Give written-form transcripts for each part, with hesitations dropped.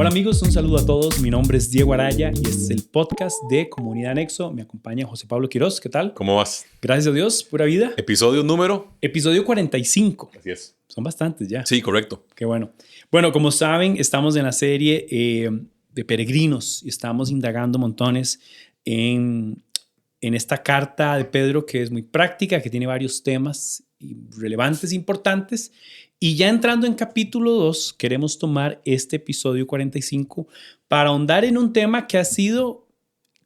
Hola amigos, un saludo a todos. Mi nombre es Diego Araya y este es el podcast de Comunidad Nexo. Me acompaña José Pablo Quiroz. ¿Qué tal? ¿Cómo vas? Gracias a Dios, pura vida. Episodio número. Episodio 45. Así es. Son bastantes ya. Sí, correcto. Qué bueno. Bueno, como saben, estamos en la serie de peregrinos y estamos indagando montones en esta carta de Pedro que es muy práctica, que tiene varios temas relevantes, importantes. Y ya entrando en capítulo 2, queremos tomar este episodio 45 para ahondar en un tema que ha sido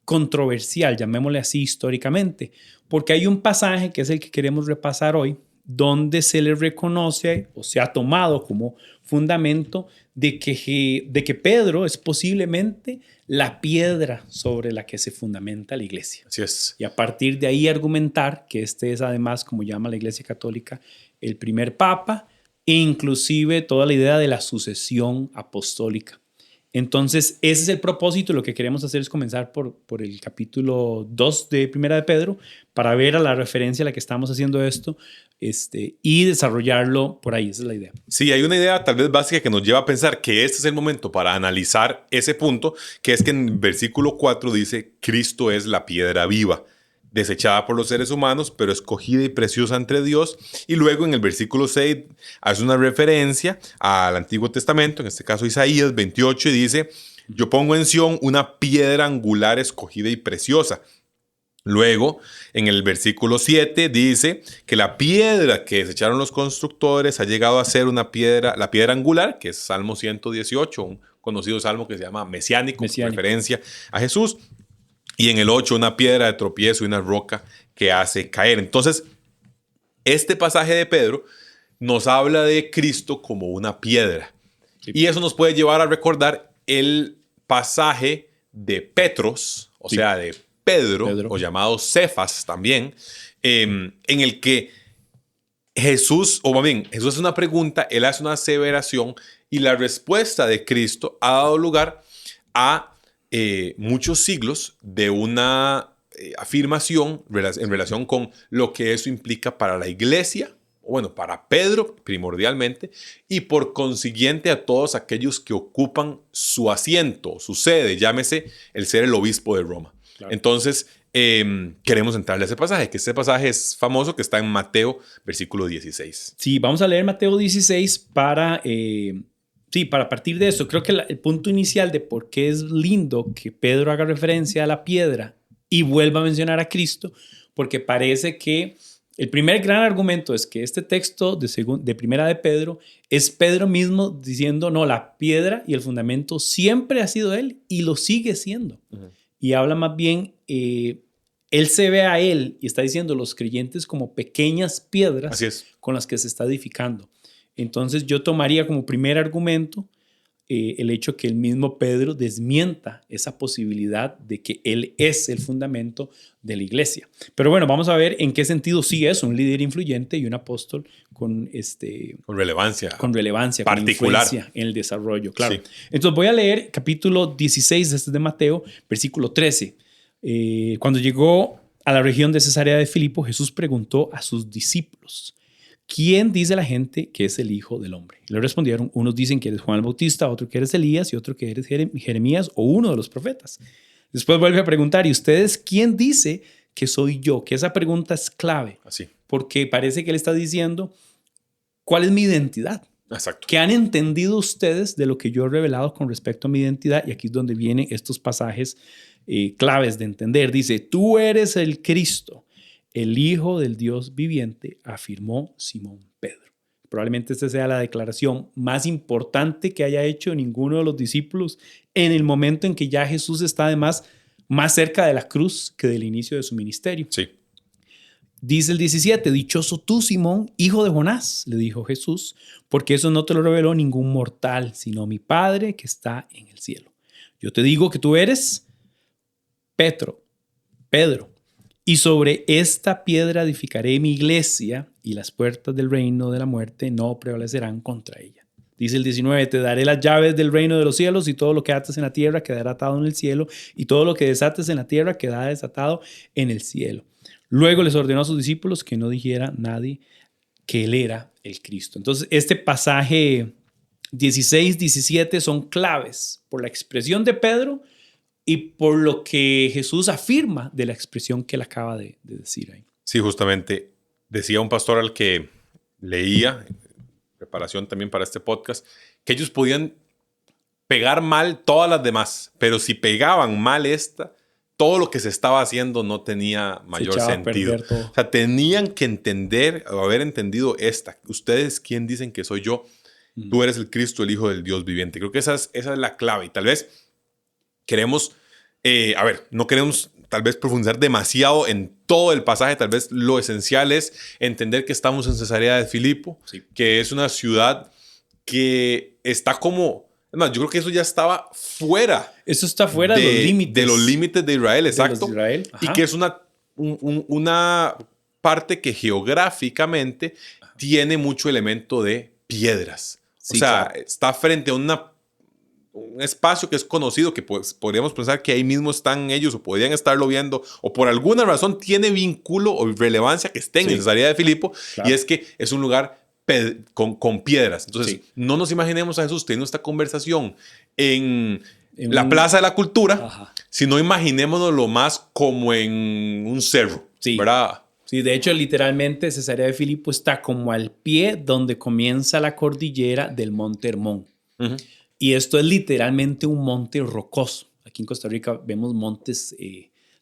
controversial, llamémosle así históricamente, porque hay un pasaje que es el que queremos repasar hoy, donde se le reconoce o se ha tomado como fundamento de que Pedro es posiblemente la piedra sobre la que se fundamenta la iglesia. Así es. Y a partir de ahí argumentar que este es además, como llama la Iglesia Católica, el primer papa, e inclusive toda la idea de la sucesión apostólica. Entonces, ese es el propósito. Lo que queremos hacer es comenzar por el capítulo 2 de Primera de Pedro para ver a la referencia a la que estamos haciendo esto y desarrollarlo por ahí. Esa es la idea. Sí, hay una idea tal vez básica que nos lleva a pensar que este es el momento para analizar ese punto, que es que en el versículo 4 dice, Cristo es la piedra viva, desechada por los seres humanos, pero escogida y preciosa entre Dios. Y luego en el versículo 6 hace una referencia al Antiguo Testamento, en este caso Isaías 28, y dice, yo pongo en Sión una piedra angular escogida y preciosa. Luego, en el versículo 7 dice que la piedra que desecharon los constructores ha llegado a ser la piedra angular, que es Salmo 118, un conocido salmo que se llama Mesiánico. Referencia a Jesús. Y en el 8, una piedra de tropiezo y una roca que hace caer. Entonces, este pasaje de Pedro nos habla de Cristo como una piedra. Sí. Y eso nos puede llevar a recordar el pasaje de Petros, o sea, de Pedro, o llamado Cefas también, en el que Jesús hace una pregunta, él hace una aseveración y la respuesta de Cristo ha dado lugar a muchos siglos de una afirmación en relación con lo que eso implica para la iglesia, bueno, para Pedro primordialmente, y por consiguiente a todos aquellos que ocupan su asiento, su sede, llámese el ser el obispo de Roma. Claro. Entonces, queremos entrarle a ese pasaje, que este pasaje es famoso, que está en Mateo, versículo 16. Sí, vamos a leer Mateo 16 para partir de eso. Creo que el punto inicial de por qué es lindo que Pedro haga referencia a la piedra y vuelva a mencionar a Cristo, porque parece que el primer gran argumento es que este texto de Primera de Pedro es Pedro mismo diciendo, no, la piedra y el fundamento siempre ha sido él y lo sigue siendo. Uh-huh. Y habla más bien, él se ve a él y está diciendo los creyentes como pequeñas piedras con las que se está edificando. Entonces yo tomaría como primer argumento el hecho que el mismo Pedro desmienta esa posibilidad de que él es el fundamento de la iglesia. Pero bueno, vamos a ver en qué sentido sí es un líder influyente y un apóstol con relevancia particular, con influencia en el desarrollo. Claro. Sí. Entonces voy a leer capítulo 16 de Mateo, versículo 13. Cuando llegó a la región de Cesarea de Filipo, Jesús preguntó a sus discípulos, ¿quién dice la gente que es el Hijo del Hombre? Le respondieron, unos dicen que eres Juan el Bautista, otro que eres Elías y otro que eres Jeremías o uno de los profetas. Después vuelve a preguntar, ¿y ustedes quién dice que soy yo? Que esa pregunta es clave. Así. Porque parece que él está diciendo, ¿cuál es mi identidad? Exacto. ¿Qué han entendido ustedes de lo que yo he revelado con respecto a mi identidad? Y aquí es donde vienen estos pasajes claves de entender. Dice, tú eres el Cristo, el Hijo del Dios viviente, afirmó Simón Pedro. Probablemente esta sea la declaración más importante que haya hecho ninguno de los discípulos en el momento en que ya Jesús está además más cerca de la cruz que del inicio de su ministerio. Sí. Dice el 17, dichoso tú, Simón, hijo de Jonás, le dijo Jesús, porque eso no te lo reveló ningún mortal, sino mi Padre que está en el cielo. Yo te digo que tú eres Pedro, y sobre esta piedra edificaré mi iglesia y las puertas del reino de la muerte no prevalecerán contra ella. Dice el 19, te daré las llaves del reino de los cielos y todo lo que ates en la tierra quedará atado en el cielo y todo lo que desates en la tierra quedará desatado en el cielo. Luego les ordenó a sus discípulos que no dijera nadie que él era el Cristo. Entonces, este pasaje 16, 17 son claves por la expresión de Pedro y por lo que Jesús afirma de la expresión que él acaba de decir ahí. Sí, justamente decía un pastor al que leía, en preparación también para este podcast, que ellos podían pegar mal todas las demás, pero si pegaban mal esta, todo lo que se estaba haciendo no tenía mayor sentido. O sea, tenían que entender o haber entendido esta. Ustedes, ¿quién dicen que soy yo? Tú eres el Cristo, el Hijo del Dios viviente. Creo que esa es la clave. Y tal vez queremos, no queremos tal vez profundizar demasiado en todo el pasaje. Tal vez lo esencial es entender que estamos en Cesarea de Filipo, que es una ciudad que está como... No, yo creo que eso ya estaba fuera. Eso está fuera de los límites. De los límites de Israel, exacto. De Israel. Y que es una parte que geográficamente tiene mucho elemento de piedras. Sí, o sea, claro. Está frente a un espacio que es conocido, que pues, podríamos pensar que ahí mismo están ellos o podrían estarlo viendo, o por alguna razón tiene vínculo o relevancia que estén en Cesarea de Filipo, claro. Y es que es un lugar con piedras. Entonces, no nos imaginemos a Jesús teniendo esta conversación en la Plaza de la Cultura, sino imaginémonoslo más como en un cerro, ¿verdad? Sí, de hecho, literalmente Cesarea de Filipo está como al pie donde comienza la cordillera del Monte Hermón. Y esto es literalmente un monte rocoso. Aquí en Costa Rica vemos montes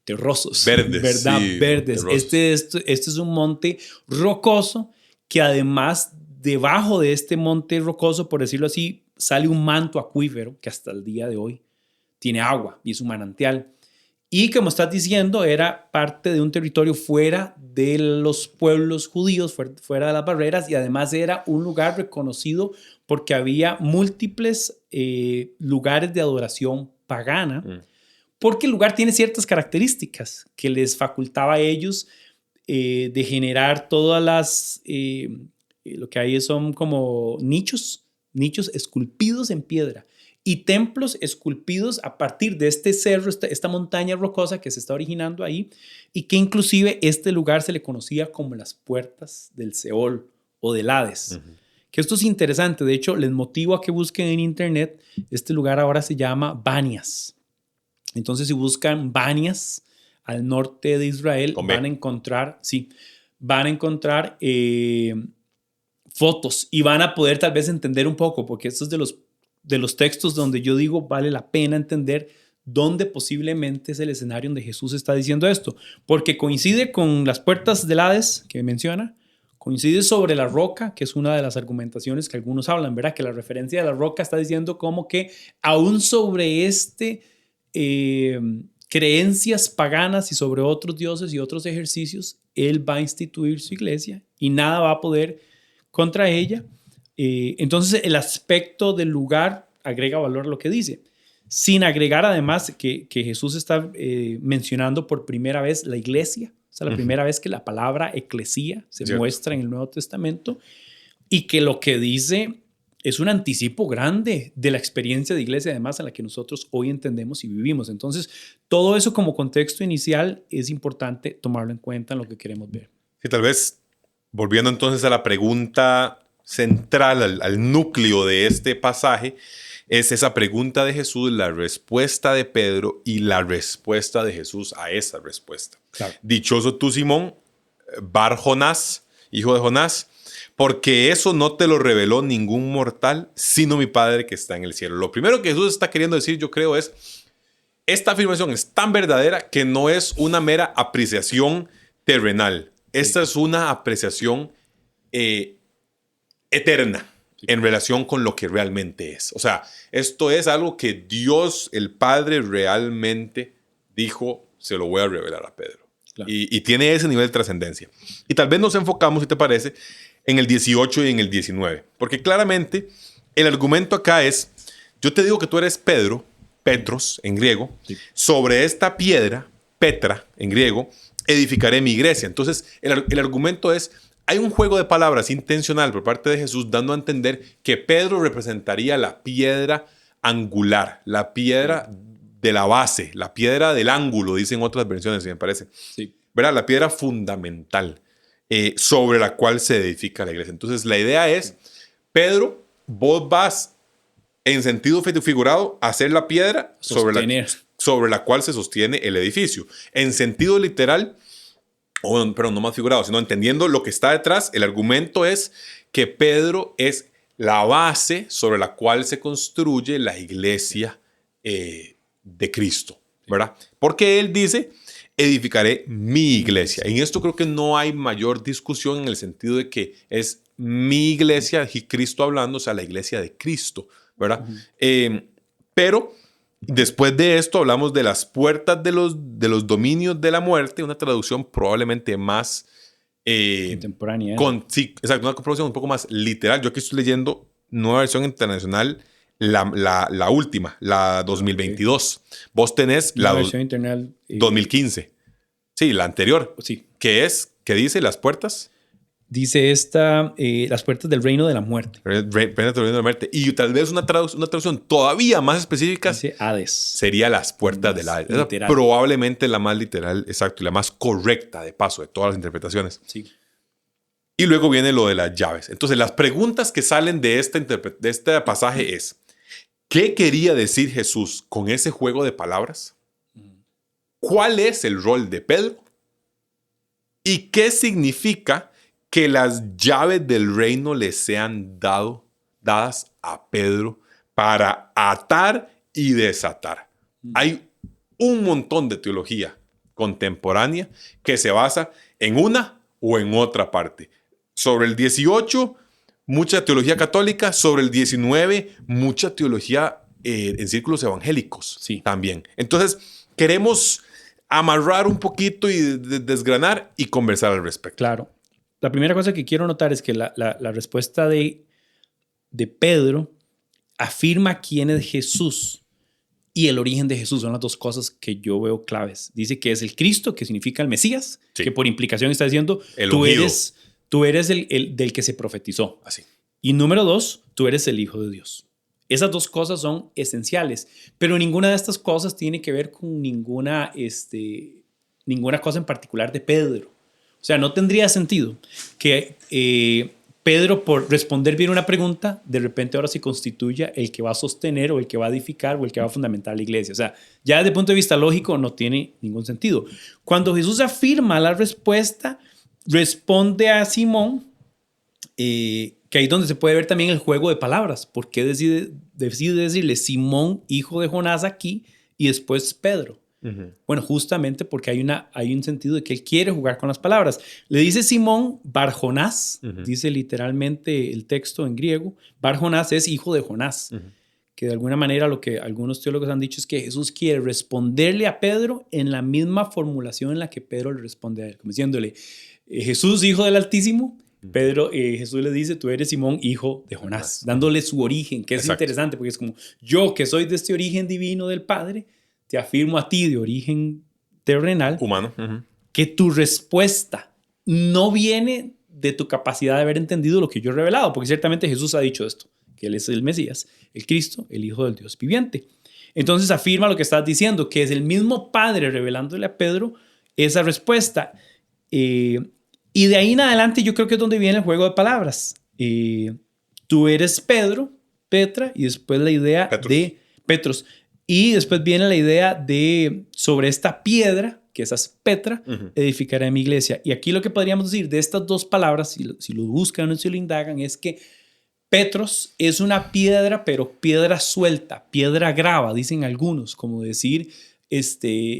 terrosos. Verdes. ¿Verdad? Sí, verdes. Este es un monte rocoso que además debajo de este monte rocoso, por decirlo así, sale un manto acuífero que hasta el día de hoy tiene agua y es un manantial. Y como estás diciendo, era parte de un territorio fuera de los pueblos judíos, fuera de las barreras, y además era un lugar reconocido porque había múltiples lugares de adoración pagana, porque el lugar tiene ciertas características que les facultaba a ellos de generar todas las, lo que hay son como nichos esculpidos en piedra. Y templos esculpidos a partir de este cerro, esta montaña rocosa que se está originando ahí, y que inclusive este lugar se le conocía como las puertas del Seol o del Hades. Que esto es interesante, de hecho les motivo a que busquen en internet, este lugar ahora se llama Banias. Entonces si buscan Banias al norte de Israel, van a encontrar fotos y van a poder tal vez entender un poco, porque esto es de los textos donde yo digo vale la pena entender dónde posiblemente es el escenario donde Jesús está diciendo esto, porque coincide con las puertas del Hades que menciona, coincide sobre la roca, que es una de las argumentaciones que algunos hablan, ¿verdad? Que la referencia de la roca está diciendo como que aún sobre creencias paganas y sobre otros dioses y otros ejercicios, él va a instituir su iglesia y nada va a poder contra ella. Entonces el aspecto del lugar agrega valor a lo que dice, sin agregar además que Jesús está mencionando por primera vez la iglesia. O sea, la primera vez que la palabra eclesía se muestra en el Nuevo Testamento, y que lo que dice es un anticipo grande de la experiencia de iglesia, además, en la que nosotros hoy entendemos y vivimos. Entonces, todo eso como contexto inicial es importante tomarlo en cuenta en lo que queremos ver. Sí, tal vez, volviendo entonces a la pregunta central, al núcleo de este pasaje, es esa pregunta de Jesús, la respuesta de Pedro y la respuesta de Jesús a esa respuesta. Claro. Dichoso tú, Simón, Bar Jonás, hijo de Jonás, porque eso no te lo reveló ningún mortal, sino mi Padre que está en el cielo. Lo primero que Jesús está queriendo decir, yo creo, es esta afirmación es tan verdadera que no es una mera apreciación terrenal. Esta es una apreciación eterna en relación con lo que realmente es. O sea, esto es algo que Dios, el Padre, realmente dijo, se lo voy a revelar a Pedro. Claro. Y tiene ese nivel de trascendencia. Y tal vez nos enfocamos, si te parece, en el 18 y en el 19. Porque claramente el argumento acá es, yo te digo que tú eres Pedro, Petros en griego, sobre esta piedra, Petra en griego, edificaré mi iglesia. Entonces el argumento es, hay un juego de palabras intencional por parte de Jesús dando a entender que Pedro representaría la piedra angular, la piedra de la base, la piedra del ángulo, dicen otras versiones, si me parece. Sí. ¿Verdad? La piedra fundamental sobre la cual se edifica la iglesia. Entonces la idea es, Pedro, vos vas En sentido figurado, hacer la piedra sobre la cual se sostiene el edificio. En sentido literal, pero no más figurado, sino entendiendo lo que está detrás, el argumento es que Pedro es la base sobre la cual se construye la iglesia de Cristo, ¿verdad? Porque él dice, edificaré mi iglesia. En esto creo que no hay mayor discusión en el sentido de que es mi iglesia, y Cristo hablando, o sea, la iglesia de Cristo, ¿verdad? Pero después de esto hablamos de las puertas de los dominios de la muerte, una traducción probablemente más contemporánea. Sí, exacto, una traducción un poco más literal. Yo aquí estoy leyendo Nueva Versión Internacional, la última, la 2022. Okay. Vos tenés la versión internacional 2015. Sí, la anterior. Sí. ¿Qué dice las puertas? Dice las puertas del reino de la muerte. Puertas del reino de la muerte. Y tal vez una traducción todavía más específica. Dice Hades. Sería las puertas del Hades. Probablemente la más literal, exacto, y la más correcta, de paso, de todas las interpretaciones. Sí. Y luego viene lo de las llaves. Entonces, las preguntas que salen de este pasaje es, ¿qué quería decir Jesús con ese juego de palabras? ¿Cuál es el rol de Pedro? ¿Y qué significa que las llaves del reino le sean dadas a Pedro para atar y desatar? Hay un montón de teología contemporánea que se basa en una o en otra parte. Sobre el 18, mucha teología católica. Sobre el 19, mucha teología en círculos evangélicos. Sí. También. Entonces, queremos amarrar un poquito y desgranar y conversar al respecto. Claro. La primera cosa que quiero notar es que la respuesta de Pedro afirma quién es Jesús y el origen de Jesús. Son las dos cosas que yo veo claves. Dice que es el Cristo, que significa el Mesías, sí, que por implicación está diciendo, tú eres el del que se profetizó. Así. Y número 2, tú eres el Hijo de Dios. Esas dos cosas son esenciales, pero ninguna de estas cosas tiene que ver con ninguna cosa en particular de Pedro. O sea, no tendría sentido que Pedro, por responder bien una pregunta, de repente ahora se constituya el que va a sostener o el que va a edificar o el que va a fundamentar la iglesia. O sea, ya desde el punto de vista lógico no tiene ningún sentido. Cuando Jesús afirma la respuesta, responde a Simón, que ahí es donde se puede ver también el juego de palabras. ¿Por qué decide decirle Simón, hijo de Jonás, aquí y después Pedro? Uh-huh. Bueno, justamente porque hay un sentido de que él quiere jugar con las palabras. Le dice Simón Bar Jonás, uh-huh, dice literalmente el texto en griego. Bar Jonás es hijo de Jonás, uh-huh, que de alguna manera lo que algunos teólogos han dicho es que Jesús quiere responderle a Pedro en la misma formulación en la que Pedro le responde a él, como diciéndole, Jesús, hijo del Altísimo. Jesús le dice, tú eres Simón, hijo de Jonás, dándole su origen, que es Exacto. Interesante, porque es como, yo que soy de este origen divino del Padre, te afirmo a ti de origen terrenal, humano, uh-huh, que tu respuesta no viene de tu capacidad de haber entendido lo que yo he revelado, porque ciertamente Jesús ha dicho esto, que Él es el Mesías, el Cristo, el Hijo del Dios viviente. Entonces afirma lo que estás diciendo, que es el mismo Padre revelándole a Pedro esa respuesta. Y de ahí en adelante yo creo que es donde viene el juego de palabras. Tú eres Pedro, Petra, y después la idea de Petros. Y después viene la idea de sobre esta piedra, que esa es Petra, uh-huh, edificaré mi iglesia. Y aquí lo que podríamos decir de estas dos palabras, si lo buscan o si lo indagan, es que Petros es una piedra, pero piedra suelta, piedra grava, dicen algunos, como decir,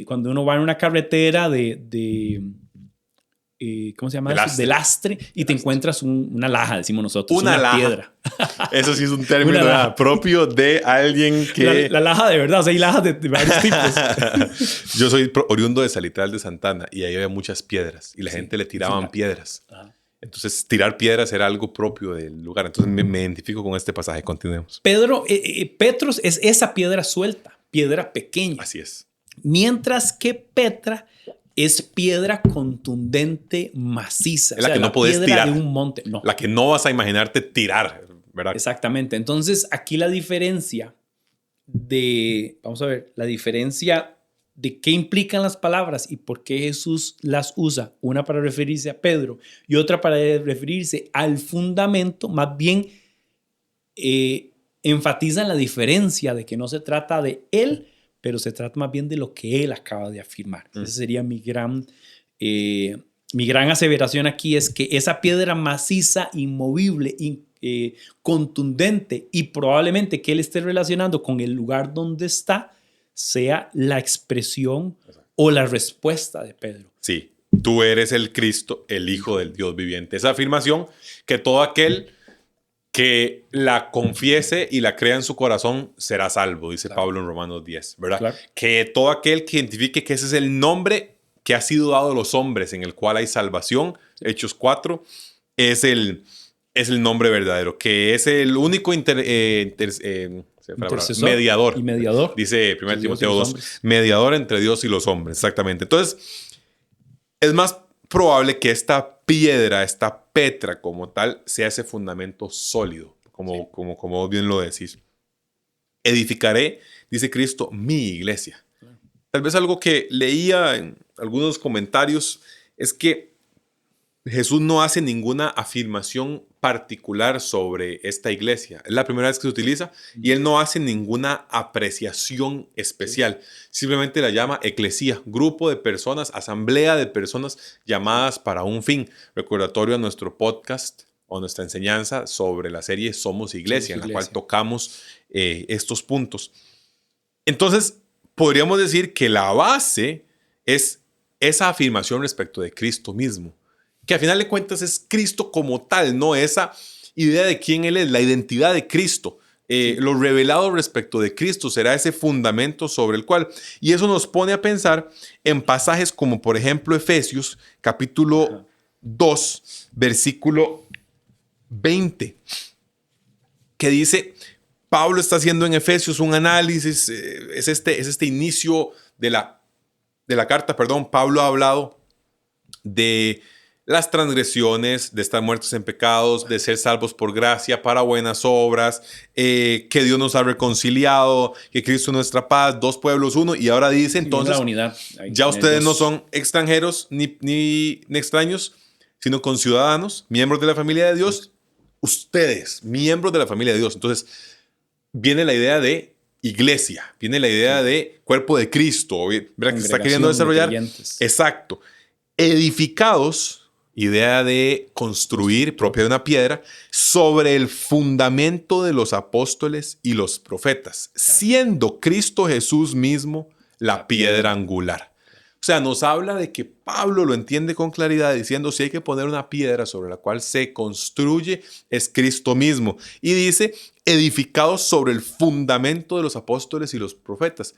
cuando uno va en una carretera ¿cómo se llama? De lastre, y te encuentras una laja, decimos nosotros. Una laja. Piedra. Eso sí es un término propio de alguien que... La laja de verdad, o sea, hay lajas de varios tipos. Yo soy oriundo de Salitral de Santana y ahí había muchas piedras y la gente le tiraban piedras. Ajá. Entonces, tirar piedras era algo propio del lugar. Entonces, me identifico con este pasaje. Continuemos. Petros es esa piedra suelta, piedra pequeña. Así es. Mientras que Petra es piedra contundente, maciza. Es la que no puedes tirar. De un monte. No. La que no vas a imaginarte tirar, ¿verdad? Exactamente. Entonces, aquí la diferencia de qué implican las palabras y por qué Jesús las usa. Una para referirse a Pedro y otra para referirse al fundamento, más bien enfatizan la diferencia de que no se trata de él, pero se trata más bien de lo que él acaba de afirmar. Esa sería mi gran aseveración aquí, es que esa piedra maciza, inmovible, contundente, y probablemente que él esté relacionando con el lugar donde está, sea la expresión o la respuesta de Pedro. Sí, tú eres el Cristo, el Hijo del Dios viviente. Esa afirmación que todo aquel que la confiese y la crea en su corazón será salvo, dice Pablo en Romanos 10, ¿verdad? Claro. Que todo aquel que identifique que ese es el nombre que ha sido dado a los hombres, en el cual hay salvación, Hechos 4, es el nombre verdadero, que es el único mediador. Y mediador. Dice 1 Timoteo 2, mediador entre Dios y los hombres, exactamente. Entonces, es más probable que esta piedra, esta Petra como tal, sea ese fundamento sólido, como vos bien lo decís. Edificaré, dice Cristo, mi iglesia. Tal vez algo que leía en algunos comentarios es que Jesús no hace ninguna afirmación particular sobre esta iglesia. Es la primera vez que se utiliza y él no hace ninguna apreciación especial. Simplemente la llama eclesía, grupo de personas, asamblea de personas llamadas para un fin. Recordatorio a nuestro podcast o nuestra enseñanza sobre la serie Somos Iglesia, en la cual tocamos estos puntos. Entonces, podríamos decir que la base es esa afirmación respecto de Cristo mismo, que al final de cuentas es Cristo como tal, no esa idea de quién Él es, la identidad de Cristo. Lo revelado respecto de Cristo será ese fundamento sobre el cual. Y eso nos pone a pensar en pasajes como, por ejemplo, Efesios, capítulo 2, versículo 20, que dice, Pablo está haciendo en Efesios un análisis, es este inicio de la carta, Pablo ha hablado de las transgresiones, de estar muertos en pecados, de ser salvos por gracia para buenas obras, que Dios nos ha reconciliado, que Cristo es nuestra paz, dos pueblos, uno, y ahora dice entonces, la unidad. Ya ustedes no son extranjeros ni extraños, sino conciudadanos, miembros de la familia de Dios, ustedes, miembros de la familia de Dios. Entonces, viene la idea de iglesia, viene la idea de cuerpo de Cristo, ¿verdad? Que se está queriendo desarrollar. Exacto. Edificados, idea de construir, propia de una piedra, sobre el fundamento de los apóstoles y los profetas, siendo Cristo Jesús mismo la piedra angular. O sea, nos habla de que Pablo lo entiende con claridad, diciendo si hay que poner una piedra sobre la cual se construye, es Cristo mismo. Y dice, edificados sobre el fundamento de los apóstoles y los profetas.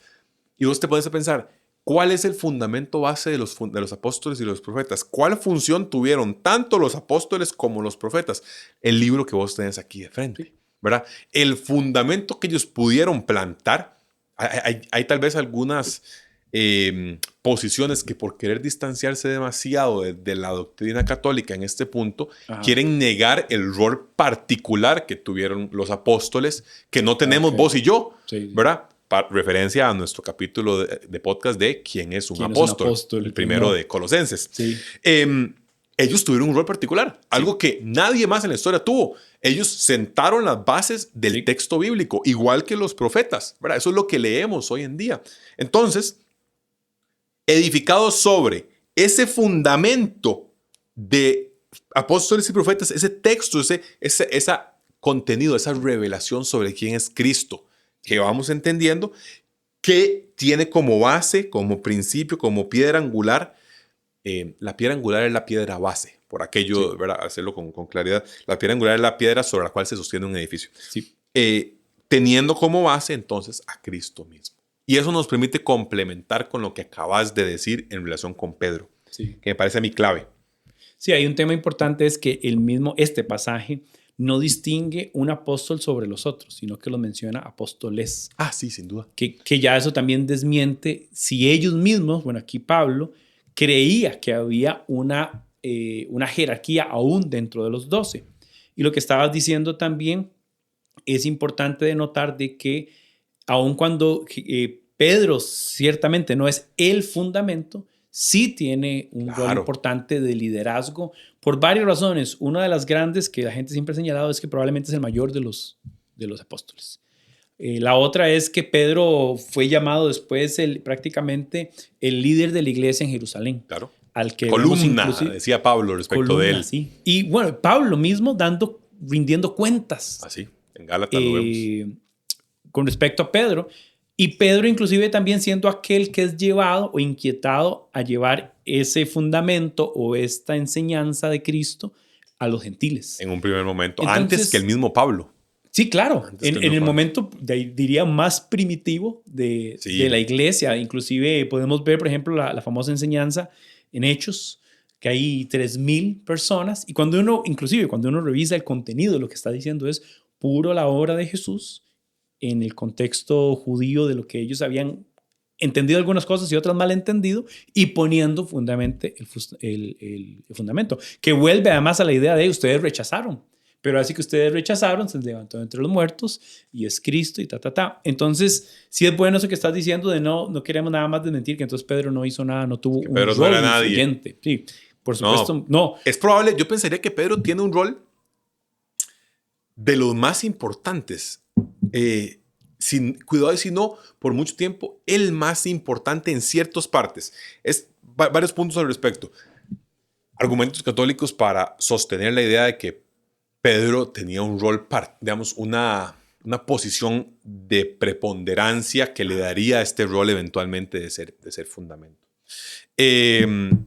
Y vos te pones a pensar, ¿cuál es el fundamento base de los apóstoles y los profetas? ¿Cuál función tuvieron tanto los apóstoles como los profetas? El libro que vos tenés aquí de frente, ¿verdad? El fundamento que ellos pudieron plantar. Hay tal vez algunas posiciones que por querer distanciarse demasiado de la doctrina católica en este punto, quieren negar el rol particular que tuvieron los apóstoles, que no tenemos vos y yo, ¿verdad? Referencia a nuestro capítulo de podcast de ¿Quién es un apóstol? El primero de Colosenses. Sí. Ellos tuvieron un rol particular, algo que nadie más en la historia tuvo. Ellos sentaron las bases del texto bíblico, igual que los profetas, ¿verdad? Eso es lo que leemos hoy en día. Entonces, edificados sobre ese fundamento de apóstoles y profetas, ese texto, ese contenido, esa revelación sobre quién es Cristo, que vamos entendiendo, que tiene como base, como principio, como piedra angular. La piedra angular es la piedra base, por aquello, ¿verdad? Hacerlo con claridad. La piedra angular es la piedra sobre la cual se sostiene un edificio. Sí. Teniendo como base, entonces, a Cristo mismo. Y eso nos permite complementar con lo que acabas de decir en relación con Pedro, que me parece a mí clave. Sí, hay un tema importante, es que este pasaje no distingue un apóstol sobre los otros, sino que los menciona apóstoles. Ah, sí, sin duda. Que ya eso también desmiente si ellos mismos, bueno, aquí Pablo, creía que había una jerarquía aún dentro de los 12. Y lo que estabas diciendo también es importante de notar de que aun cuando Pedro ciertamente no es el fundamento, sí tiene un rol importante de liderazgo por varias razones. Una de las grandes que la gente siempre ha señalado es que probablemente es el mayor de los los apóstoles. La otra es que Pedro fue llamado después prácticamente el líder de la iglesia en Jerusalén. Claro. Al que columna, decía Pablo respecto de él. Sí. Y bueno, Pablo mismo rindiendo cuentas. Así, en Gálatas lo vemos. Con respecto a Pedro. Y Pedro inclusive también siendo aquel que es llevado o inquietado a llevar ese fundamento o esta enseñanza de Cristo a los gentiles. En un primer momento, Entonces, antes que el mismo Pablo. Sí, claro, en el momento, diría, más primitivo de la iglesia. Inclusive podemos ver, por ejemplo, la famosa enseñanza en Hechos, que hay 3,000 personas. Y cuando uno revisa el contenido, lo que está diciendo es puro la obra de Jesús en el contexto judío de lo que ellos habían entendido algunas cosas y otras mal entendido, y poniendo fundamentalmente el fundamento, que vuelve además a la idea de ustedes rechazaron. Pero así que ustedes rechazaron, se levantó entre los muertos y es Cristo y Entonces, sí es bueno eso que estás diciendo de no queremos nada más desmentir que entonces Pedro no hizo nada, no tuvo un Pedro rol no era nadie. influyente. Sí, por supuesto, no. Es probable, yo pensaría que Pedro tiene un rol de los más importantes. Cuidado, y si no, por mucho tiempo, el más importante en ciertas partes. Varios puntos al respecto. Argumentos católicos para sostener la idea de que Pedro tenía un rol, digamos, una posición de preponderancia que le daría a este rol eventualmente de ser fundamento. En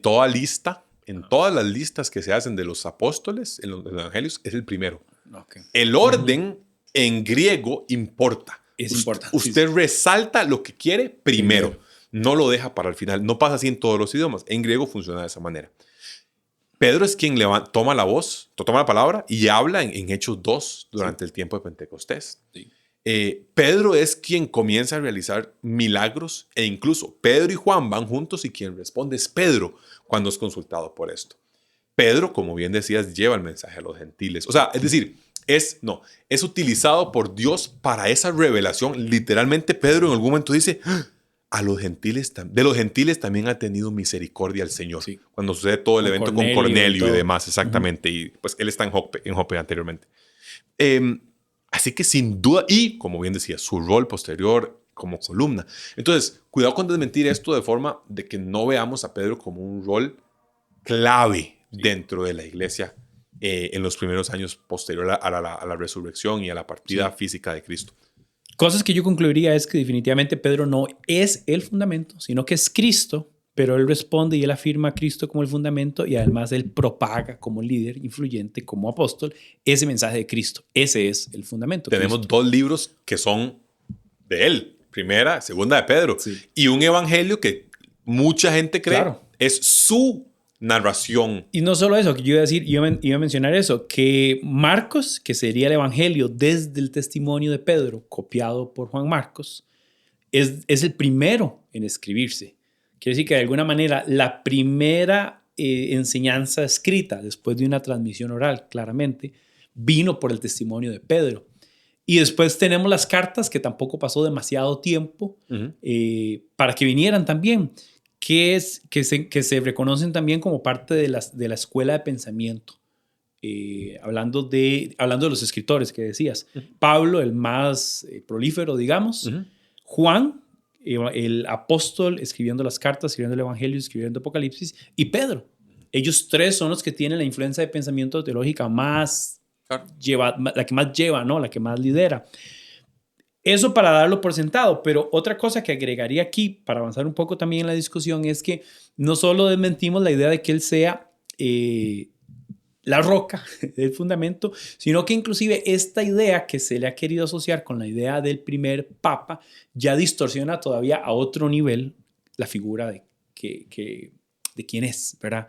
todas las listas que se hacen de los apóstoles en los evangelios, es el primero. Okay. El orden en griego importa. Es importante. Usted resalta lo que quiere primero. No lo deja para el final. No pasa así en todos los idiomas. En griego funciona de esa manera. Pedro es quien toma la voz, toma la palabra y habla en Hechos 2 durante el tiempo de Pentecostés. Sí. Pedro es quien comienza a realizar milagros e incluso Pedro y Juan van juntos y quien responde es Pedro cuando es consultado por esto. Pedro, como bien decías, lleva el mensaje a los gentiles. O sea, es decir, es utilizado por Dios para esa revelación. Literalmente Pedro en algún momento dice... de los gentiles también ha tenido misericordia el Señor. Sí. Cuando sucede todo el evento con Cornelio y demás, exactamente. Y pues él está en Jope anteriormente. Así que sin duda, y como bien decía, su rol posterior como columna. Entonces, cuidado con desmentir esto de forma de que no veamos a Pedro como un rol clave dentro de la iglesia en los primeros años posterior a la resurrección y a la partida física de Cristo. Cosas que yo concluiría es que definitivamente Pedro no es el fundamento, sino que es Cristo, pero él responde y él afirma a Cristo como el fundamento y además él propaga como líder influyente, como apóstol, ese mensaje de Cristo. Ese es el fundamento. Tenemos Cristo. 2 libros que son de él, primera, segunda de Pedro, y un evangelio que mucha gente cree es su narración. Y no solo eso, que yo iba a mencionar eso, que Marcos, que sería el evangelio desde el testimonio de Pedro, copiado por Juan Marcos, es el primero en escribirse. Quiere decir que de alguna manera la primera enseñanza escrita, después de una transmisión oral, claramente, vino por el testimonio de Pedro. Y después tenemos las cartas, que tampoco pasó demasiado tiempo para que vinieran también, que se reconocen también como parte de la escuela de pensamiento. Hablando de los escritores que decías. Pablo, el más prolífero, digamos. Juan, el apóstol, escribiendo las cartas, escribiendo el evangelio, escribiendo Apocalipsis. Y Pedro. Ellos 3 son los que tienen la influencia de pensamiento teológica más la que más lleva, ¿no? La que más lidera. Eso para darlo por sentado, pero otra cosa que agregaría aquí para avanzar un poco también en la discusión es que no solo desmentimos la idea de que él sea la roca del fundamento, sino que inclusive esta idea que se le ha querido asociar con la idea del primer papa ya distorsiona todavía a otro nivel la figura de quién es, ¿verdad?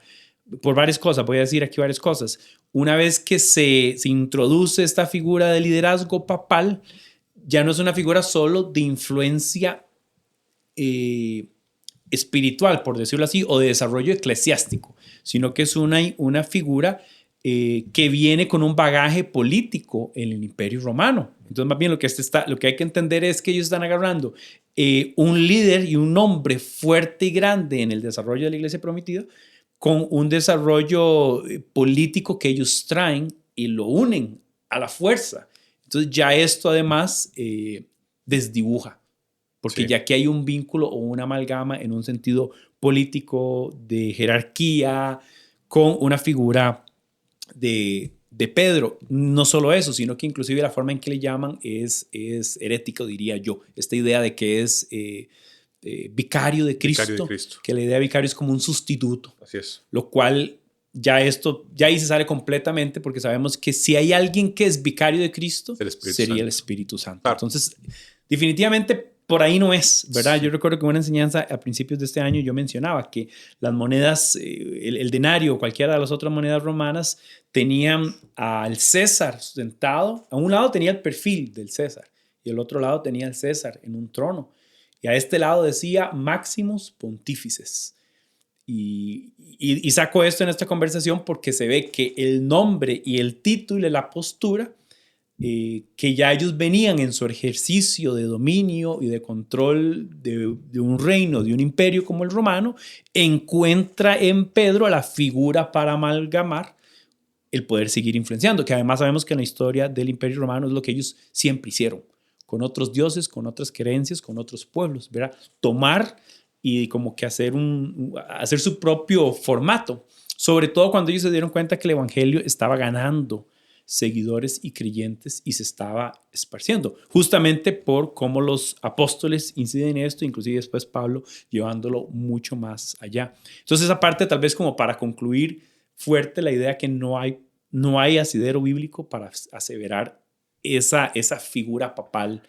Por varias cosas, voy a decir aquí varias cosas. Una vez que se introduce esta figura de liderazgo papal, ya no es una figura solo de influencia espiritual, por decirlo así, o de desarrollo eclesiástico, sino que es una figura que viene con un bagaje político en el Imperio Romano. Entonces, más bien lo que hay que entender es que ellos están agarrando un líder y un hombre fuerte y grande en el desarrollo de la Iglesia Prometida con un desarrollo político que ellos traen y lo unen a la fuerza. Entonces ya esto además desdibuja, porque ya que hay un vínculo o una amalgama en un sentido político de jerarquía con una figura de Pedro. No solo eso, sino que inclusive la forma en que le llaman es herético, diría yo. Esta idea de que es vicario de Cristo, que la idea de vicario es como un sustituto. Así es. Lo cual ya ahí se sale completamente, porque sabemos que si hay alguien que es vicario de Cristo, sería el Espíritu Santo. Claro. Entonces, definitivamente por ahí no es, ¿verdad? Sí. Yo recuerdo que en una enseñanza a principios de este año yo mencionaba que las monedas, el denario o cualquiera de las otras monedas romanas tenían al César sentado. A un lado tenía el perfil del César y al otro lado tenía al César en un trono. Y a este lado decía Maximus Pontífices. Y saco esto en esta conversación porque se ve que el nombre y el título y la postura que ya ellos venían en su ejercicio de dominio y de control de un reino, de un imperio como el romano, encuentra en Pedro a la figura para amalgamar el poder seguir influenciando, que además sabemos que en la historia del imperio romano es lo que ellos siempre hicieron, con otros dioses, con otras creencias, con otros pueblos, ¿verdad? Tomar y como que hacer su propio formato, sobre todo cuando ellos se dieron cuenta que el evangelio estaba ganando seguidores y creyentes y se estaba esparciendo, justamente por cómo los apóstoles inciden en esto, inclusive después Pablo llevándolo mucho más allá. Entonces esa parte tal vez como para concluir fuerte la idea que no hay asidero bíblico para aseverar esa figura papal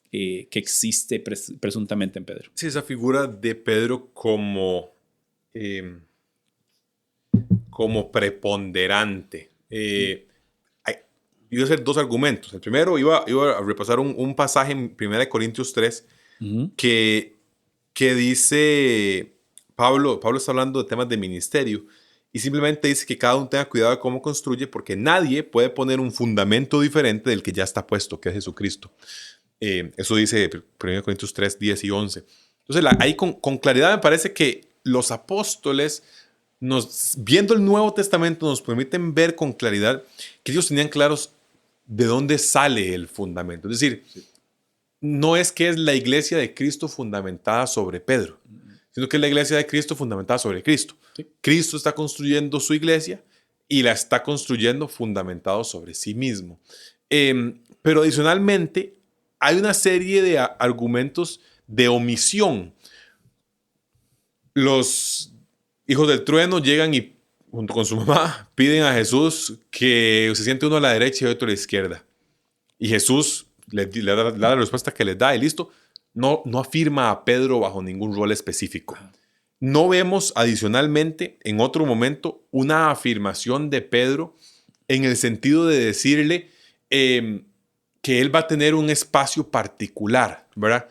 que existe presuntamente en Pedro. Sí, esa figura de Pedro como preponderante. Iba a hacer dos argumentos. El primero iba a repasar un pasaje en 1 Corintios 3 que dice, Pablo está hablando de temas de ministerio y simplemente dice que cada uno tenga cuidado de cómo construye porque nadie puede poner un fundamento diferente del que ya está puesto, que es Jesucristo. Eso dice 1 Corintios 3, 10 y 11. Entonces ahí con claridad me parece que los apóstoles, viendo el Nuevo Testamento, nos permiten ver con claridad que ellos tenían claros de dónde sale el fundamento. Es decir, no es que es la iglesia de Cristo fundamentada sobre Pedro, sino que es la iglesia de Cristo fundamentada sobre Cristo. Sí. Cristo está construyendo su iglesia y la está construyendo fundamentado sobre sí mismo. Pero adicionalmente, hay una serie de argumentos de omisión. Los hijos del trueno llegan y junto con su mamá, piden a Jesús que se siente uno a la derecha y otro a la izquierda. Y Jesús le da la respuesta que les da y listo. No afirma a Pedro bajo ningún rol específico. No vemos adicionalmente en otro momento una afirmación de Pedro en el sentido de decirle que él va a tener un espacio particular, ¿verdad?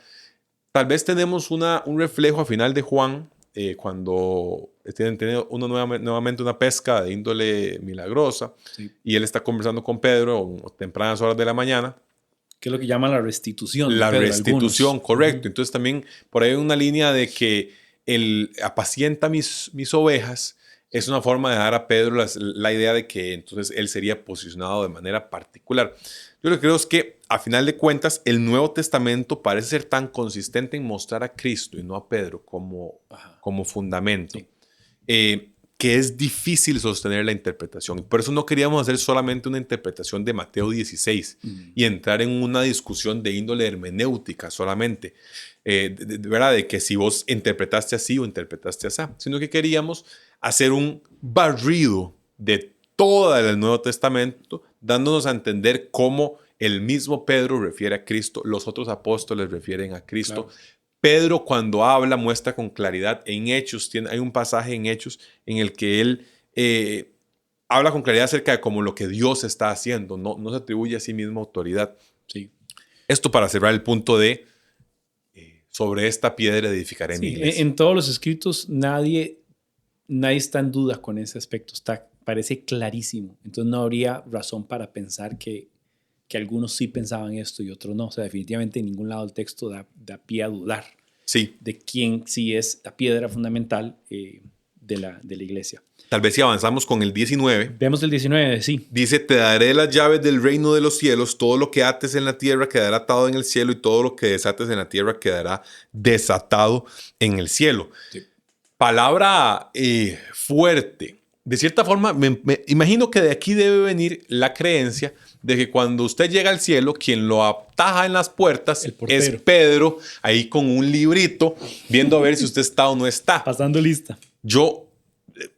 Tal vez tenemos un reflejo a final de Juan, cuando tienen nuevamente una pesca de índole milagrosa, sí. Y él está conversando con Pedro a tempranas horas de la mañana. Que es lo que llaman la restitución. La restitución, correcto. Entonces también por ahí hay una línea de que el apacienta mis ovejas es una forma de dar a Pedro la idea de que entonces él sería posicionado de manera particular. Yo lo que creo es que, a final de cuentas, el Nuevo Testamento parece ser tan consistente en mostrar a Cristo y no a Pedro como fundamento, sí. Que es difícil sostener la interpretación. Por eso no queríamos hacer solamente una interpretación de Mateo 16 y entrar en una discusión de índole hermenéutica solamente, ¿verdad? De que si vos interpretaste así o interpretaste así, sino que queríamos hacer un barrido de todo el Nuevo Testamento, dándonos a entender cómo el mismo Pedro refiere a Cristo, los otros apóstoles refieren a Cristo. Claro. Pedro, cuando habla, muestra con claridad. En Hechos, hay un pasaje en Hechos en el que él habla con claridad acerca de cómo lo que Dios está haciendo, no se atribuye a sí mismo autoridad. Sí. Esto para cerrar el punto de sobre esta piedra edificaré mi iglesia. En todos los escritos nadie está en duda con ese aspecto, parece clarísimo. Entonces no habría razón para pensar que algunos sí pensaban esto y otros no. O sea, definitivamente en ningún lado del texto da pie a dudar, sí, de quién sí es la piedra fundamental de la iglesia. Tal vez si avanzamos con el 19. Veamos el 19, sí. Dice, te daré las llaves del reino de los cielos, todo lo que ates en la tierra quedará atado en el cielo y todo lo que desates en la tierra quedará desatado en el cielo. Sí. Palabra fuerte. De cierta forma, me imagino que de aquí debe venir la creencia de que cuando usted llega al cielo, quien lo ataja en las puertas es Pedro, ahí con un librito, viendo a ver si usted está o no está. Pasando lista.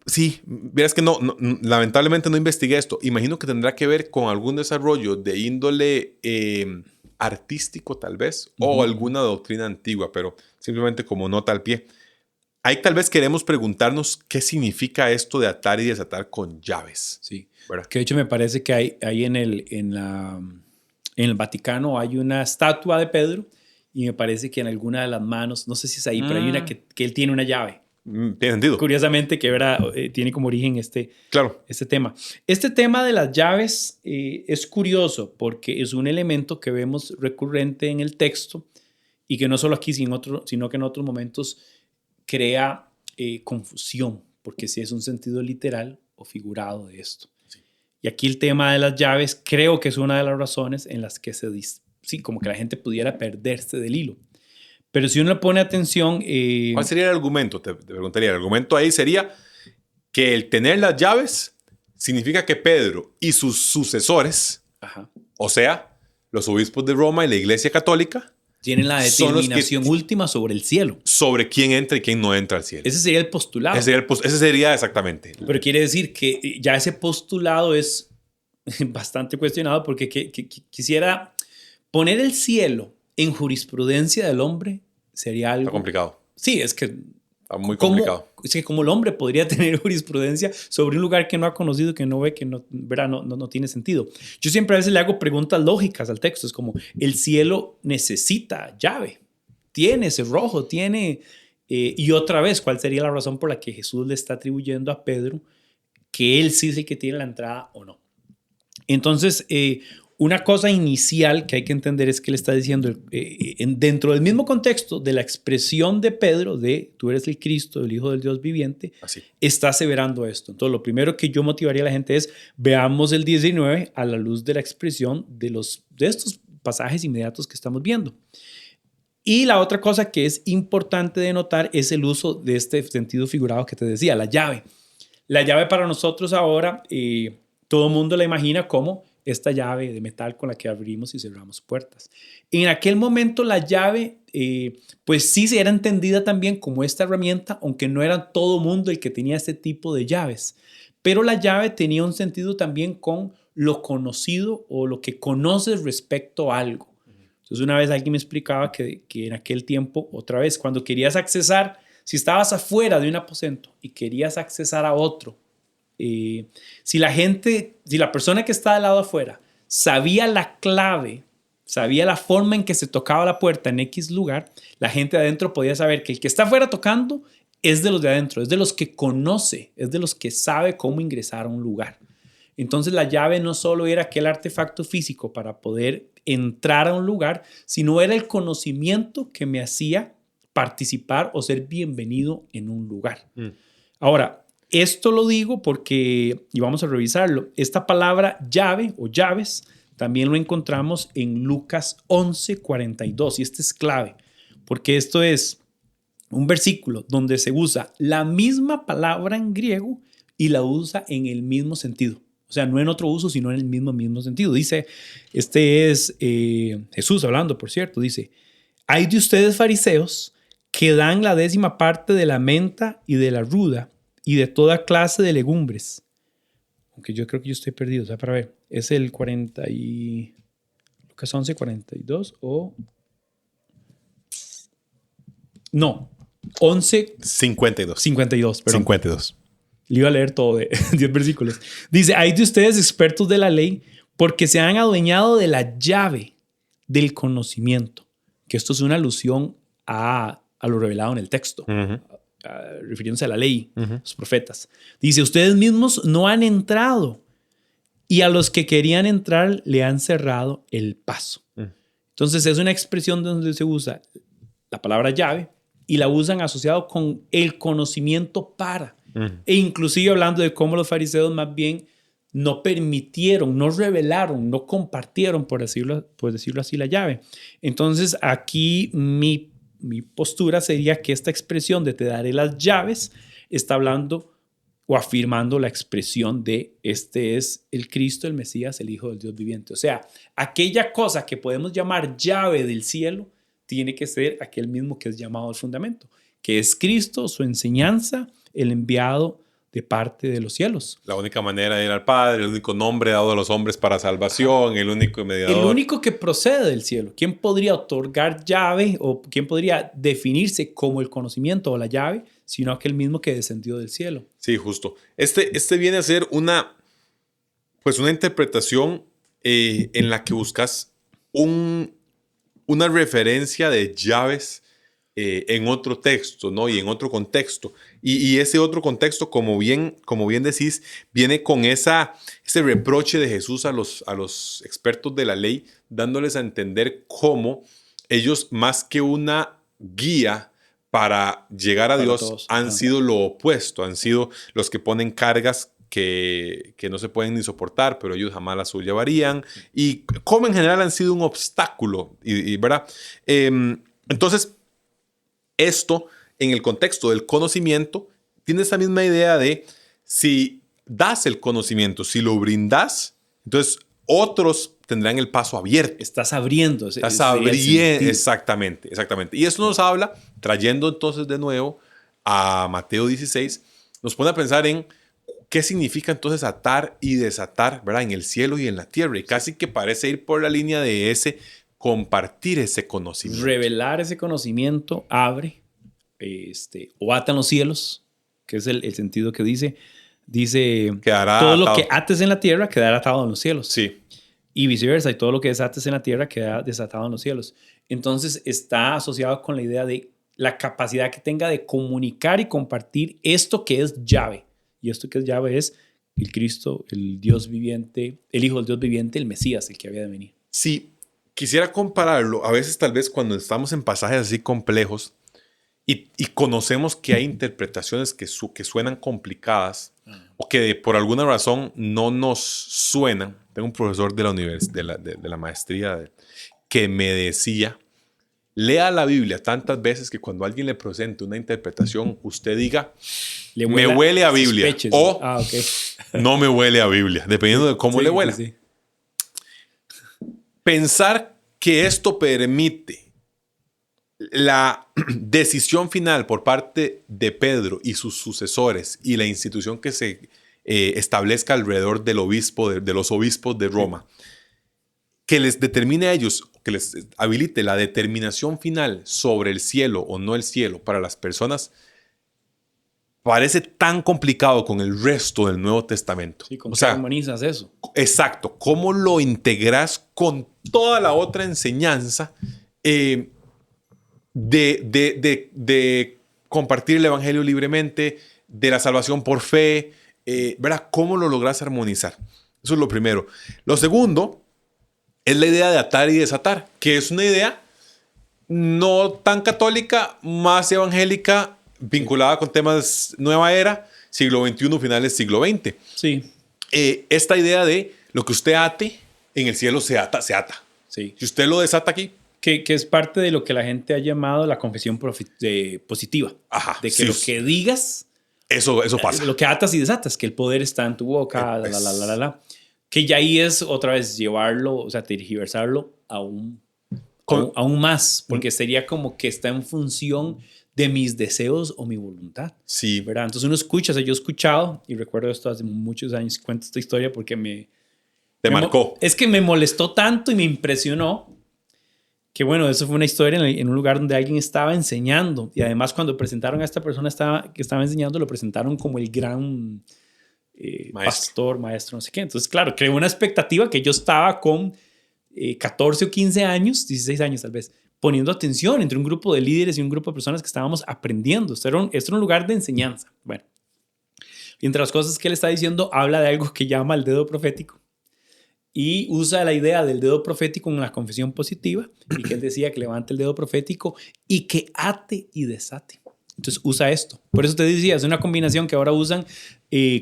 Sí, verás que lamentablemente no investigué esto. Imagino que tendrá que ver con algún desarrollo de índole artístico tal vez, o alguna doctrina antigua, pero simplemente como nota al pie. Ahí tal vez queremos preguntarnos qué significa esto de atar y desatar con llaves. Sí, ¿verdad? Que de hecho me parece que hay en el Vaticano hay una estatua de Pedro y me parece que en alguna de las manos, no sé si es ahí, pero hay una que él tiene una llave. Tiene sentido. Curiosamente que tiene como origen este tema. Este tema de las llaves es curioso porque es un elemento que vemos recurrente en el texto y que no solo aquí, sino que en otros momentos crea confusión, porque si es un sentido literal o figurado de esto. Sí. Y aquí el tema de las llaves creo que es una de las razones en las que como que la gente pudiera perderse del hilo. Pero si uno le pone atención... ¿Cuál sería el argumento? Te preguntaría. El argumento ahí sería que el tener las llaves significa que Pedro y sus sucesores, o sea, los obispos de Roma y la Iglesia Católica, tienen la determinación última sobre el cielo. Sobre quién entra y quién no entra al cielo. Ese sería el postulado. Ese sería exactamente. Pero quiere decir que ya ese postulado es bastante cuestionado porque quisiera poner el cielo en jurisprudencia del hombre sería algo... Está complicado. Sí, es que... Está muy complicado. Es que como el hombre podría tener jurisprudencia sobre un lugar que no ha conocido, que no ve, que no tiene sentido. Yo siempre a veces le hago preguntas lógicas al texto. Es como, el cielo necesita llave. Tiene cerrojo, tiene... y otra vez, ¿cuál sería la razón por la que Jesús le está atribuyendo a Pedro que él sí es el que tiene la entrada o no? Entonces... una cosa inicial que hay que entender es que le está diciendo, dentro del mismo contexto de la expresión de Pedro de tú eres el Cristo, el Hijo del Dios viviente, está aseverando esto. Entonces, lo primero que yo motivaría a la gente es veamos el 19 a la luz de la expresión de estos pasajes inmediatos que estamos viendo. Y la otra cosa que es importante de notar es el uso de este sentido figurado que te decía, la llave. La llave para nosotros ahora, todo el mundo la imagina como esta llave de metal con la que abrimos y cerramos puertas. En aquel momento la llave, pues sí era entendida también como esta herramienta, aunque no era todo mundo el que tenía este tipo de llaves. Pero la llave tenía un sentido también con lo conocido o lo que conoces respecto a algo. Entonces una vez alguien me explicaba que en aquel tiempo, otra vez, cuando querías accesar, si estabas afuera de un aposento y querías accesar a otro, si la persona que está del lado afuera sabía la clave, sabía la forma en que se tocaba la puerta en X lugar, la gente de adentro podía saber que el que está afuera tocando es de los de adentro, es de los que conoce, es de los que sabe cómo ingresar a un lugar. Entonces la llave no solo era aquel artefacto físico para poder entrar a un lugar, sino era el conocimiento que me hacía participar o ser bienvenido en un lugar. Ahora, esto lo digo porque, y vamos a revisarlo, esta palabra llave o llaves también lo encontramos en Lucas 11:42 y este es clave porque esto es un versículo donde se usa la misma palabra en griego y la usa en el mismo sentido. O sea, no en otro uso, sino en el mismo sentido. Dice, este es Jesús hablando, por cierto, dice, hay de ustedes fariseos que dan la 10ª parte de la menta y de la ruda y de toda clase de legumbres. Aunque yo creo que yo estoy perdido, o sea, para ver, es el 40 y... Lucas 11, 42 o... No, 11... 52. 52, perdón. 52. Le iba a leer todo de 10 versículos. Dice, hay de ustedes expertos de la ley porque se han adueñado de la llave del conocimiento. Que esto es una alusión a lo revelado en el texto. Refiriéndose a la ley, los profetas. Dice, ustedes mismos no han entrado y a los que querían entrar le han cerrado el paso. Entonces es una expresión donde se usa la palabra llave y la usan asociado con el conocimiento para. E inclusive hablando de cómo los fariseos más bien no permitieron, no revelaron, no compartieron, por decirlo así, la llave. Entonces aquí mi postura sería que esta expresión de te daré las llaves está hablando o afirmando la expresión de este es el Cristo, el Mesías, el Hijo del Dios viviente. O sea, aquella cosa que podemos llamar llave del cielo tiene que ser aquel mismo que es llamado el fundamento, que es Cristo, su enseñanza, el enviado de parte de los cielos. La única manera de ir al Padre, el único nombre dado a los hombres para salvación, el único mediador. El único que procede del cielo. ¿Quién podría otorgar llave o quién podría definirse como el conocimiento o la llave, sino aquel mismo que descendió del cielo? Sí, justo. Este viene a ser una interpretación en la que buscas una referencia de llaves en otro texto, ¿no? Y en otro contexto. Y ese otro contexto, como bien decís, viene con ese reproche de Jesús a los expertos de la ley, dándoles a entender cómo ellos, más que una guía para llegar a Dios, todos, han sido lo opuesto, han sido los que ponen cargas que no se pueden ni soportar, pero ellos jamás las llevarían, y como en general han sido un obstáculo, ¿verdad? Entonces, esto, en el contexto del conocimiento, tiene esa misma idea de si das el conocimiento, si lo brindas, entonces otros tendrán el paso abierto. Estás abriendo. Estás abriendo, exactamente. Y eso nos habla, trayendo entonces de nuevo a Mateo 16, nos pone a pensar en qué significa entonces atar y desatar, ¿verdad? En el cielo y en la tierra. Y casi que parece ir por la línea de compartir ese conocimiento. Revelar ese conocimiento abre o atan los cielos, que es el sentido que dice quedará todo atado. lo que ates en la tierra quedará atado en los cielos. Sí. Y viceversa, y todo lo que desates en la tierra queda desatado en los cielos. Entonces está asociado con la idea de la capacidad que tenga de comunicar y compartir esto que es llave. Y esto que es llave es el Cristo, el Dios viviente, el Hijo del Dios viviente, el Mesías, el que había de venir. Sí, quisiera compararlo. A veces tal vez cuando estamos en pasajes así complejos y conocemos que hay interpretaciones que suenan complicadas o que por alguna razón no nos suenan. Tengo un profesor de la universidad, de la maestría, que me decía, lea la Biblia tantas veces que cuando alguien le presente una interpretación, usted diga, me huele a Biblia o no me huele a Biblia, dependiendo de cómo le huela. Sí. Pensar que esto permite la decisión final por parte de Pedro y sus sucesores y la institución que se establezca alrededor del obispo, de los obispos de Roma, que les determine a ellos, que les habilite la determinación final sobre el cielo o no el cielo para las personas, parece tan complicado con el resto del Nuevo Testamento. Sí, ¿cómo armonizas eso? Exacto. ¿Cómo lo integras con toda la otra enseñanza de compartir el evangelio libremente, de la salvación por fe? ¿Verdad? ¿Cómo lo logras armonizar? Eso es lo primero. Lo segundo es la idea de atar y desatar, que es una idea no tan católica, más evangélica, vinculada con temas nueva era, siglo XXI, finales siglo XX. Sí. Esta idea de lo que usted ate, en el cielo se ata. Sí. Si usted lo desata aquí. Que es parte de lo que la gente ha llamado la confesión positiva. Ajá. De que lo que digas... Eso pasa. Lo que atas y desatas, que el poder está en tu boca, que ya ahí es otra vez llevarlo, o sea, tergiversarlo aún más, porque sería como que está en función de mis deseos o mi voluntad. Sí. ¿Verdad? Entonces uno escucha, o sea, yo he escuchado, y recuerdo esto hace muchos años, cuento esta historia porque Te marcó. Es que me molestó tanto y me impresionó. Que bueno, eso fue una historia en un lugar donde alguien estaba enseñando. Y además cuando presentaron a esta persona que estaba enseñando, lo presentaron como el gran pastor, maestro, no sé qué. Entonces, claro, creó una expectativa que yo estaba con 14 o 15 años, 16 años tal vez, poniendo atención entre un grupo de líderes y un grupo de personas que estábamos aprendiendo. Esto era un lugar de enseñanza. Bueno, y entre las cosas que él está diciendo, habla de algo que llama el dedo profético. Y usa la idea del dedo profético en la confesión positiva, y que él decía que levante el dedo profético y que ate y desate. Entonces usa esto. Por eso te decía, es una combinación que ahora usan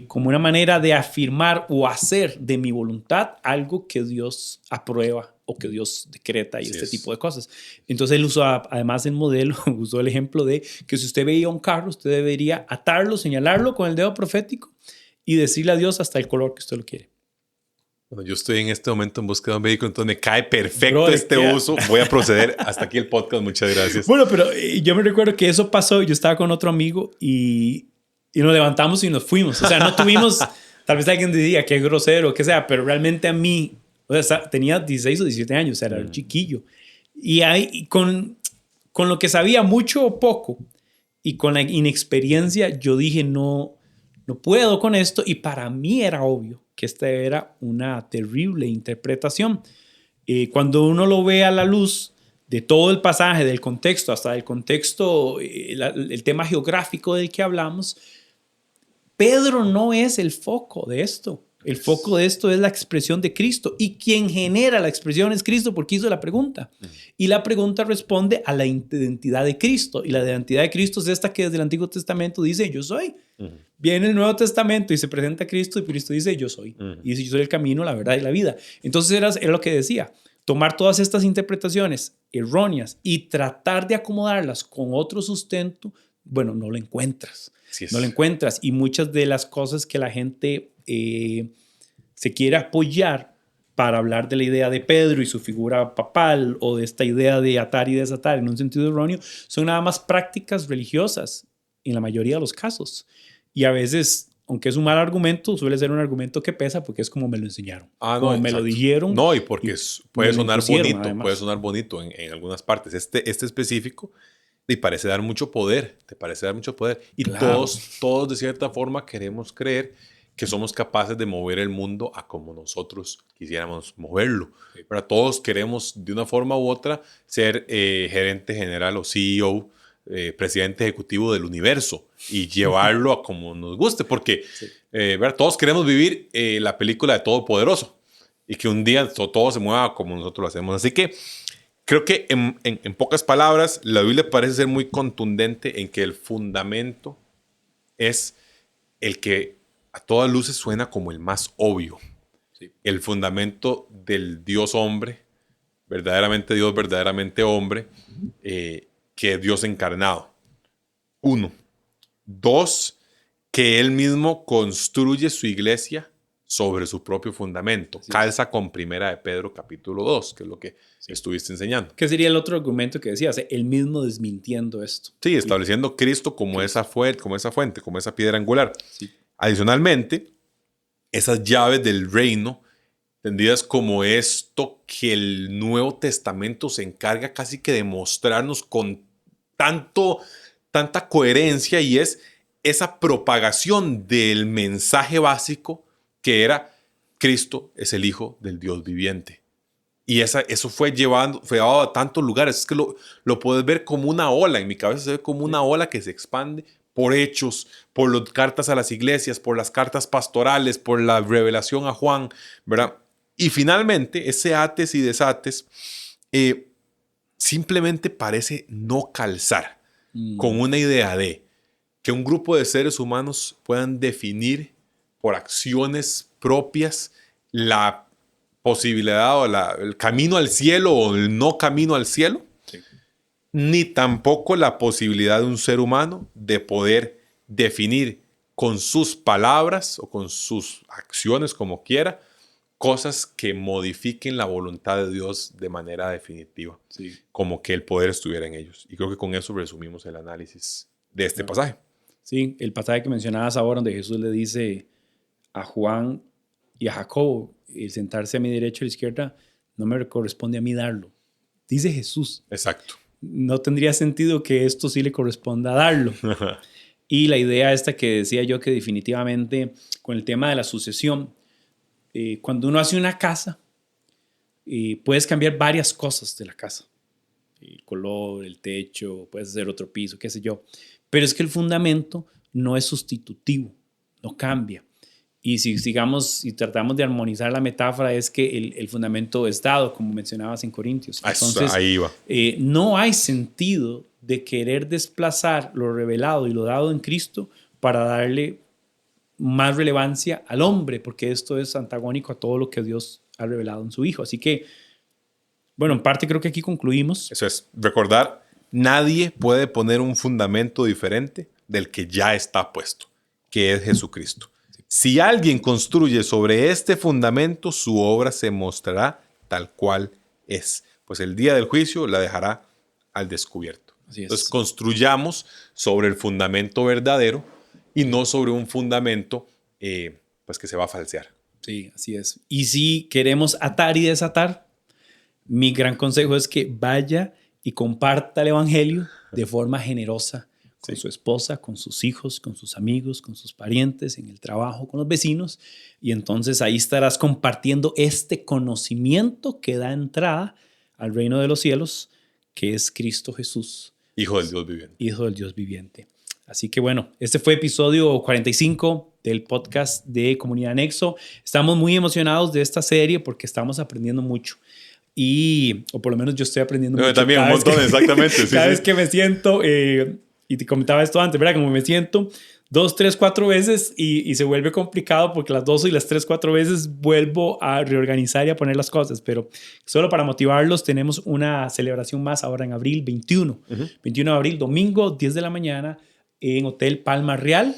como una manera de afirmar o hacer de mi voluntad algo que Dios aprueba o que Dios decreta y este tipo de cosas. Entonces él usó, además del modelo, usó el ejemplo de que si usted veía un carro, usted debería atarlo, señalarlo con el dedo profético y decirle a Dios hasta el color que usted lo quiere. Bueno, yo estoy en este momento en búsqueda de un vehículo, entonces me cae perfecto este uso. Voy a proceder hasta aquí el podcast. Muchas gracias. Bueno, pero yo me recuerdo que eso pasó. Yo estaba con otro amigo y nos levantamos y nos fuimos. O sea, no tuvimos, tal vez alguien diría que grosero o que sea, pero realmente a mí, o sea, tenía 16 o 17 años, o sea, era un chiquillo. Y ahí, con lo que sabía mucho o poco y con la inexperiencia, yo dije, no puedo con esto. Y para mí era obvio que esta era una terrible interpretación. Cuando uno lo ve a la luz de todo el pasaje, del contexto, hasta el contexto, el tema geográfico del que hablamos, Pedro no es el foco de esto. El foco de esto es la expresión de Cristo. Y quien genera la expresión es Cristo porque hizo la pregunta. Y la pregunta responde a la identidad de Cristo. Y la identidad de Cristo es esta que desde el Antiguo Testamento dice, yo soy. Viene el Nuevo Testamento y se presenta a Cristo y Cristo dice, yo soy. Y dice, yo soy el camino, la verdad y la vida. Entonces era lo que decía. Tomar todas estas interpretaciones erróneas y tratar de acomodarlas con otro sustento, bueno, no lo encuentras. No lo encuentras. Y muchas de las cosas que la gente se quiere apoyar para hablar de la idea de Pedro y su figura papal o de esta idea de atar y desatar en un sentido erróneo son nada más prácticas religiosas en la mayoría de los casos. Y a veces, aunque es un mal argumento, suele ser un argumento que pesa porque es como me lo enseñaron. Como me lo dijeron. No, y porque puede sonar bonito, puede sonar bonito en algunas partes. Este específico te parece dar mucho poder, Y claro, todos de cierta forma queremos creer que somos capaces de mover el mundo a como nosotros quisiéramos moverlo. Pero todos queremos de una forma u otra ser gerente general o CEO, presidente ejecutivo del universo y llevarlo a como nos guste, porque todos queremos vivir la película de Todopoderoso y que un día todo se mueva como nosotros lo hacemos. Así que creo que en pocas palabras, la Biblia parece ser muy contundente en que el fundamento es el que a todas luces suena como el más obvio. Sí. El fundamento del Dios hombre, verdaderamente Dios, verdaderamente hombre, que es Dios encarnado. 1. 2, que Él mismo construye su iglesia sobre su propio fundamento. Sí. Calza con Primera de Pedro capítulo 2, que es lo que estuviste enseñando. ¿Qué sería el otro argumento que decías? Él mismo desmintiendo esto. Sí, estableciendo a Cristo como esa fuente, como esa piedra angular. Sí. Adicionalmente, esas llaves del reino, entendidas como esto que el Nuevo Testamento se encarga casi que de mostrarnos con tanta coherencia, y es esa propagación del mensaje básico que era Cristo es el Hijo del Dios viviente. Y eso fue llevado a tantos lugares. Es que lo puedes ver como una ola. En mi cabeza se ve como una ola que se expande por hechos, por las cartas a las iglesias, por las cartas pastorales, por la revelación a Juan, ¿verdad? Y finalmente, ese ates y desates simplemente parece no calzar con una idea de que un grupo de seres humanos puedan definir por acciones propias la posibilidad o el camino al cielo o el no camino al cielo, sí. Ni tampoco la posibilidad de un ser humano de poder definir con sus palabras o con sus acciones, como quiera, cosas que modifiquen la voluntad de Dios de manera definitiva, sí. Como que el poder estuviera en ellos. Y creo que con eso resumimos el análisis de este pasaje. Sí, el pasaje que mencionabas ahora, donde Jesús le dice a Juan y a Jacobo, el sentarse a mi derecha o a la izquierda, no me corresponde a mí darlo. Dice Jesús. Exacto. No tendría sentido que esto sí le corresponda darlo. Y la idea esta que decía yo, que definitivamente con el tema de la sucesión, cuando uno hace una casa, puedes cambiar varias cosas de la casa. El color, el techo, puedes hacer otro piso, qué sé yo. Pero es que el fundamento no es sustitutivo, no cambia. Y si tratamos de armonizar la metáfora, es que el fundamento es dado, como mencionabas en Corintios. Entonces, ahí va. No hay sentido de querer desplazar lo revelado y lo dado en Cristo para darle más relevancia al hombre, porque esto es antagónico a todo lo que Dios ha revelado en su Hijo. Así que, bueno, en parte creo que aquí concluimos. Eso es, recordar, nadie puede poner un fundamento diferente del que ya está puesto, que es Jesucristo. Si alguien construye sobre este fundamento, su obra se mostrará tal cual es, pues el día del juicio la dejará al descubierto. Así es. Entonces construyamos sobre el fundamento verdadero y no sobre un fundamento pues que se va a falsear. Sí, así es. Y si queremos atar y desatar, mi gran consejo es que vaya y comparta el evangelio de forma generosa con su esposa, con sus hijos, con sus amigos, con sus parientes, en el trabajo, con los vecinos. Y entonces ahí estarás compartiendo este conocimiento que da entrada al reino de los cielos, que es Cristo Jesús. Hijo del Dios viviente. Hijo del Dios viviente. Así que bueno, este fue episodio 45 del podcast de Comunidad Nexo. Estamos muy emocionados de esta serie porque estamos aprendiendo mucho. O por lo menos yo estoy aprendiendo mucho. También un montón, exactamente. Cada vez que me siento, y te comentaba esto antes, ¿verdad? Como me siento 2, 3, 4 veces y se vuelve complicado porque las 2 y las 3, 4 veces vuelvo a reorganizar y a poner las cosas. Pero solo para motivarlos, tenemos una celebración más ahora en abril 21. 21 de abril, domingo, 10 de la mañana, en Hotel Palma Real.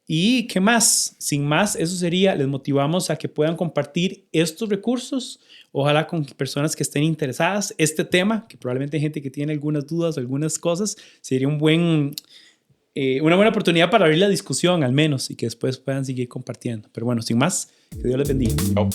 ¿Y qué más? Sin más, eso sería, les motivamos a que puedan compartir estos recursos, ojalá con personas que estén interesadas. Este tema, que probablemente hay gente que tiene algunas dudas, algunas cosas, sería una buena oportunidad para abrir la discusión al menos y que después puedan seguir compartiendo. Pero bueno, sin más, que Dios les bendiga. Chao.